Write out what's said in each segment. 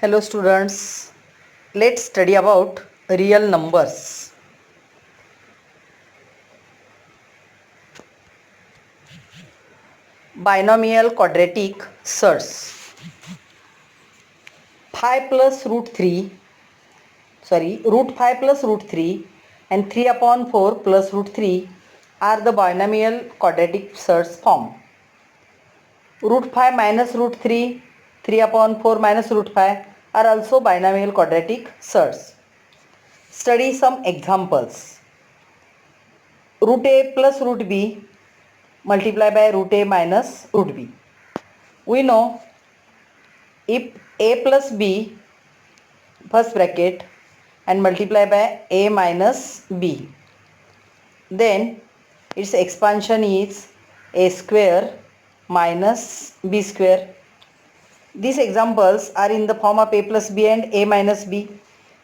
Hello students, let's study about real numbers. Binomial quadratic surds. 5 plus root 3, root 5 plus root 3 and 3 upon 4 plus root 3 are the binomial quadratic surds form. Root 5 minus root 3, 3 upon 4 minus root 5 are also binomial quadratic surds. Study some examples. Root a plus root b multiply by root a minus root b. We know if a plus b first bracket and multiply by a minus b, then its expansion is a square minus b square. These examples are in the form of a plus b and a minus b.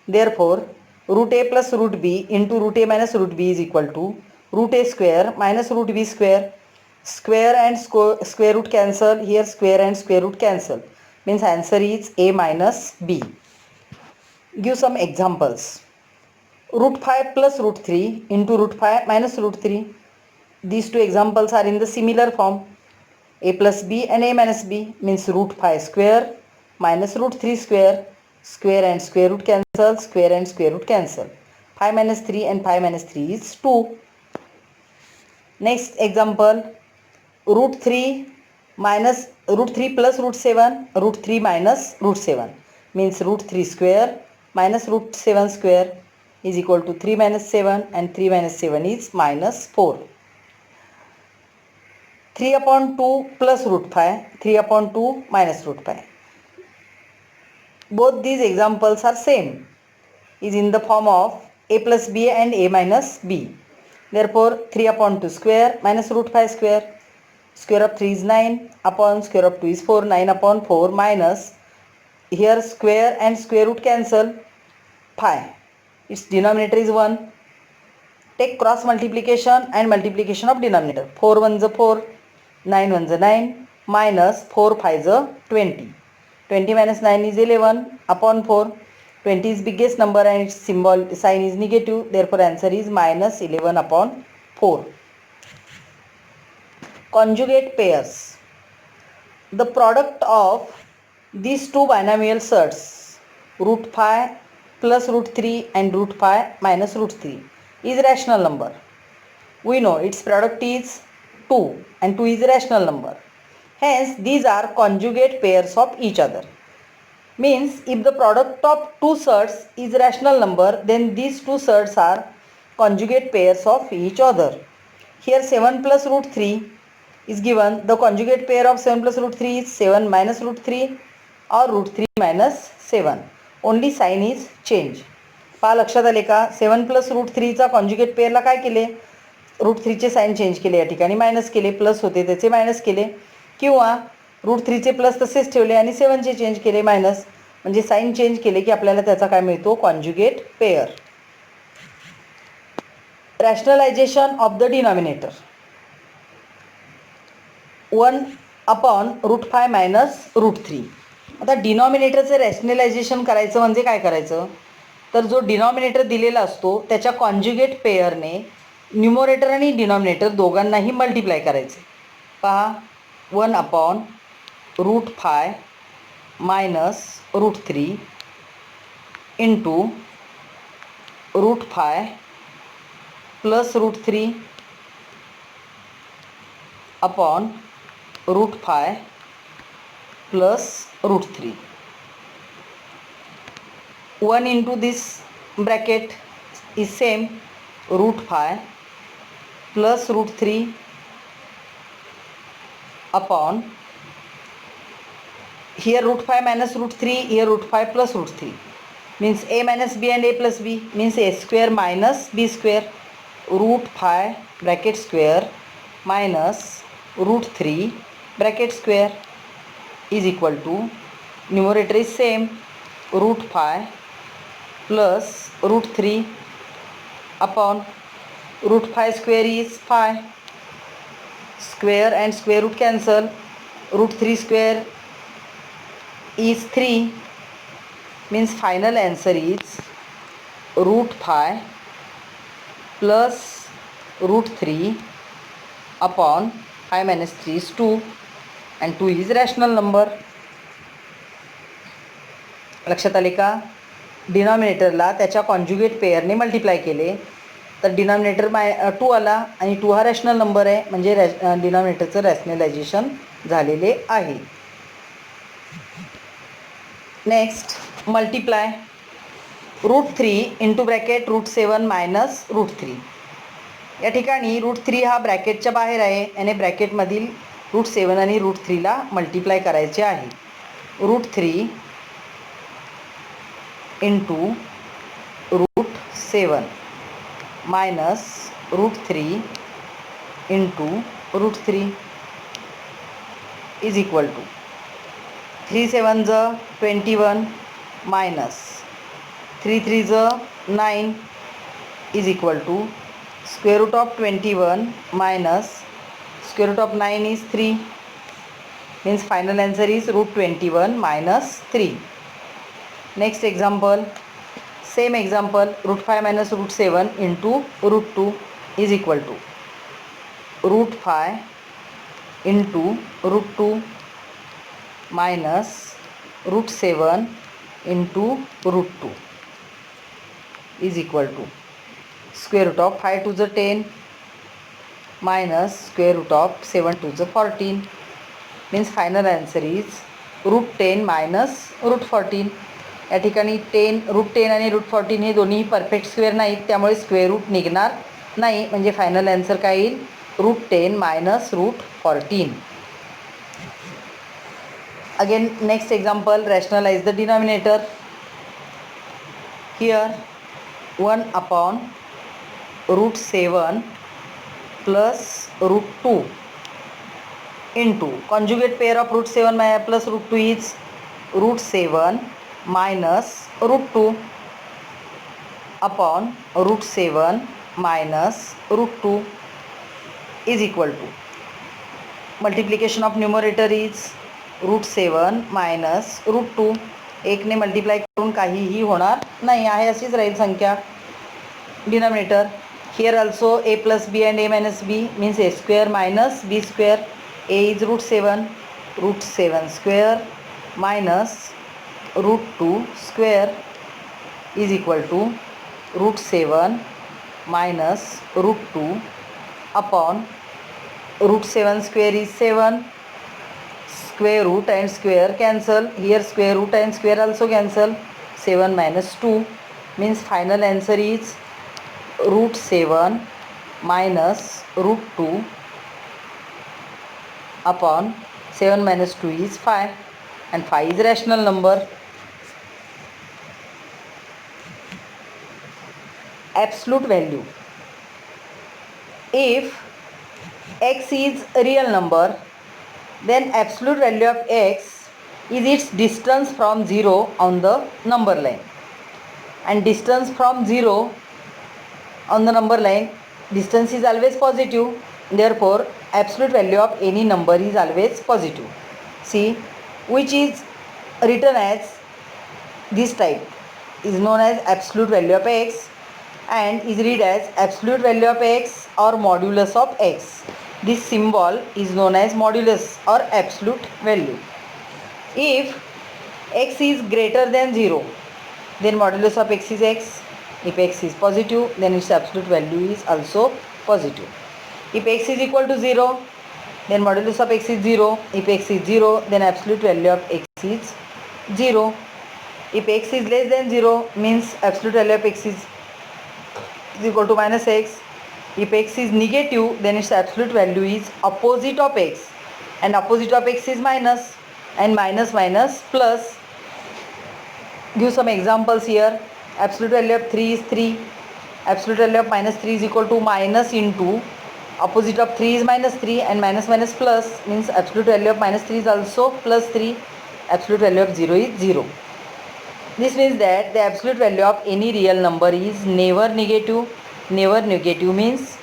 Therefore, root a plus root b into root a minus root b is equal to root a square minus root b square. Square and square root cancel. Here square and square root cancel. Means answer is a minus b. Give some examples. Root 5 plus root 3 into root 5 minus root 3. These two examples are in the similar form. A plus b and a minus b means root 5 square minus root 3 square. Square and square root cancel. Square and square root cancel. 5 minus 3 and 5 minus 3 is 2. Next example. Root 3 minus root 3 plus root 7, root 3 minus root 7 means root 3 square minus root 7 square is equal to 3 minus 7 and 3 minus 7 is minus 4. 3 upon 2 plus root 5, 3 upon 2 minus root 5. Both these examples are same, is in the form of a plus b and a minus b. Therefore 3 upon 2 square minus root 5 square. Square of 3 is 9 upon square of 2 is 4. 9 upon 4 minus, here square and square root cancel, 5. Its denominator is 1. Take cross multiplication and multiplication of denominator. 4 1 is 4, 9 1 is 9 minus 4 5 is 20. 20 minus 9 is 11 upon 4. 20 is biggest number and its symbol sign is negative. Therefore answer is minus 11 upon 4. Conjugate pairs. The product of these two binomial surds, root 5 plus root 3 and root 5 minus root 3, is rational number. We know its product is 2 and 2 is a rational number. Hence these are conjugate pairs of each other. Means if the product of two surds is a rational number, then these two surds are conjugate pairs of each other. Here 7 plus root 3 is given. The conjugate pair of 7 plus root 3 is 7 minus root 3 or root 3 minus 7. Only sign is change. पहा लक्षात आले का? 7 plus root 3चा conjugate पेअरला काय केले? Root 3चे sign change केले, या ठिकाणी minus केले. प्लस होते त्याचे मायनस केले, किंवा रूट 3चे प्लस तसेच ठेवले आणि 7चे चेंज केले मायनस. म्हणजे साइन चेंज केले की आपल्याला त्याचा काय मिळतो? Conjugate pair. Rationalisation of the denominator. 1 upon root 5 minus root 3. आता डिनॉमिनेटरचं रॅशनलायझेशन करायचं म्हणजे काय करायचं? तर जो डिनॉमिनेटर दिलेला असतो त्याच्या कॉन्जुगेट पेअरने न्यूमरेटर आणि डिनॉमिनेटर दोघांनाही मल्टिप्लाय करायचे. पहा 1 upon root 5 minus root 3 into root 5 plus root 3 upon root 5 plus root 3. 1 into this bracket is same, root 5 plus root 3 upon, here root 5 minus root 3, here root 5 plus root 3 means a minus b and a plus b means a square minus b square. Root 5 bracket square minus root 3 bracket square is equal to, numerator is same, root 5 plus root 3 upon root 5 square is 5, square and square root cancel, root 3 square is 3 means final answer is root 5 plus root 3 upon 5 minus 3 is 2 and 2 is rational number. लक्षात आले का? डिनॉमिनेटरला त्याच्या conjugate पेअरने multiply केले तर denominator 2 आला आणि 2 हा rational number आहे म्हणजे डिनॉमिनेटरचं रॅशनलायझेशन झालेले आहे. Next multiply root 3 into bracket root 7 minus root 3. या ठिकाणी रूट 3 हा ब्रॅकेटच्या बाहेर आहे आणि ब्रॅकेटमधील रूट 7 आणि रूट 3ला मल्टिप्लाय करायचे आहे. Root 3 into root 7 minus root 3 into root 3 is equal to 3 7 21 minus 3 3 9 is equal to square root of 21 minus square root of 9 is 3, means final answer is root 21 minus 3. Next example, same example, root 5 minus root 7 into root 2 is equal to root 5 into root 2 minus root 7 into root 2 is equal to square root of 5 to the 10 minus square root of 7 to the 14, means final answer is root 10 minus root 14. या ठिकाणी root 10 आणि root 14 हे दोन्ही perfect square नाहीत त्यामुळे square root निघणार नाही म्हणजे final answer काय येईल root 10 minus root 14. Again next example, rationalise the denominator. Here 1 upon root 7 plus root 2 into conjugate pair of root 7 plus root 2 is root 7 minus root 2 upon root 7 minus root 2 is equal to multiplication of numerator is root 7 minus root 2. एक ने multiply करून काहीही होणार नाही आहे अशीच राहील संख्या. Denominator here also a plus b and a minus b means a square minus b square. A is root 7 square minus root 2 square is equal to root 7 minus root 2 upon root 7 square is 7, square root and square cancel, here square root and square also cancel, 7 minus 2 means final answer is root 7 minus root 2 upon 7 minus 2 is 5 and 5 is rational number. Absolute value. If x is a real number then absolute value of x is its distance from 0 on the number line, and distance from 0 on the number line, distance is always positive, therefore absolute value of any number is always positive. See, which is written as this type is known as absolute value of x and is read as absolute value of x or modulus of x. This symbol is known as modulus or absolute value. If x is greater than 0 then modulus of x is x. If x is positive then its absolute value is also positive. If x is equal to 0 then modulus of x is 0. If x is 0 then absolute value of x is 0. If x is less than 0 means absolute value of x is equal to minus x. If x is negative then its absolute value is opposite of x, and opposite of x is minus, and minus minus plus. Give some examples here. Absolute value of 3 is 3. Absolute value of minus 3 is equal to minus into opposite of 3 is minus 3, and minus minus plus means absolute value of minus 3 is also plus 3. Absolute value of 0 is 0. This means that the absolute value of any real number is never negative. Never negative means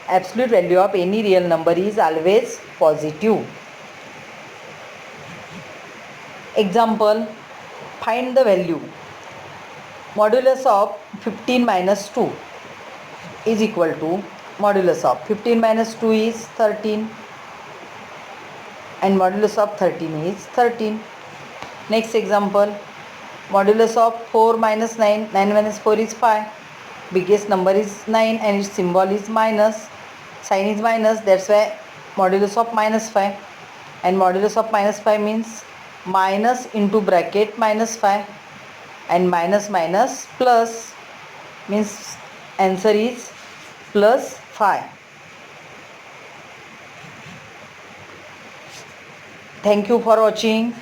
absolute value of any real number is always positive. Example, find the value modulus of 15 minus 2 is equal to modulus of 15 minus 2 is 13 and modulus of 13 is 13. Next example, modulus of 4 minus 9, 9 minus 4 is 5. Biggest number is 9 and its symbol is minus, sign is minus, that's why modulus of minus 5, and modulus of minus 5 means minus into bracket minus 5 and minus minus plus, means answer is plus 5. Thank you for watching.